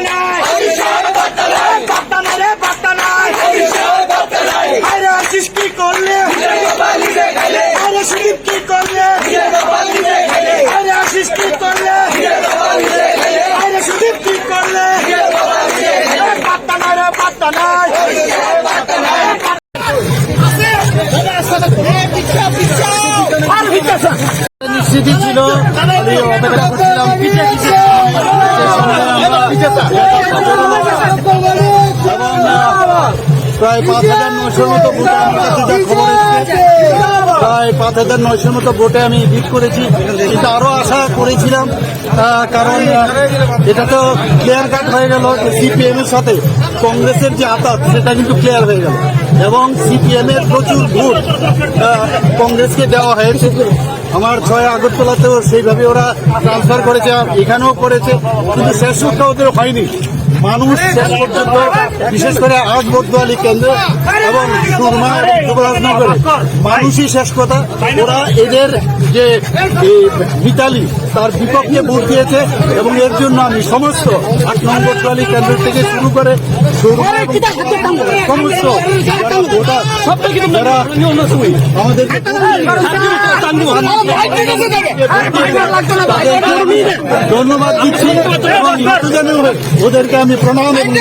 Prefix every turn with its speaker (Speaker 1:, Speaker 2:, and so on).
Speaker 1: নাই, পাত্তা নাই রে, পাত্তা নাই। আরে আশিস কি করলে, আরে সুদীপ কি করলে, আরে আশিস কি করলে, আরে সুদীপ কি করলে, পাত্তা নাই রে, পাত্তা নাই।
Speaker 2: নিশ্চিতই ছিল, আমি অপেক্ষা করছিলাম প্রায় 5,900 মতো ভোটে আমার কাছে যা খবর এসেছে, প্রায় 5,900 মতো ভোটে আমি জিত করেছি। কিন্তু আরো আশা করেছিলাম, কারণ এটা তো ক্লিয়ার কাট হয়ে গেল যে সিপিএম এর সাথে কংগ্রেসের যে আতাত সেটা কিন্তু ক্লিয়ার হয়ে গেল এবং সিপিএম এর প্রচুর ভোট কংগ্রেসকে দেওয়া হয়েছে। আমার 6 আগরতলাতেও সেইভাবে ওরা ট্রান্সফার করেছে, এখানেও করেছে, কিন্তু শেষ রক্ষা ওদের হয়নি। মানুষ শেষ পর্যন্ত বিশেষ করে আজবরদুয়ালি কেন্দ্র এবং সুরমা এবং যুবরাজনগরে মানুষই শেষ কথা। ওরা এদের যে মিতালি তার বিপক্ষে ভোট দিয়েছে এবং এর জন্য আমি সমস্ত 8 নম্বর দোয়ালি কেন্দ্র থেকে শুরু করে সুরমা সমস্ত যারা আমাদের ধন্যবাদ দিচ্ছি এবং ওদেরকে আমি প্রণাম এবং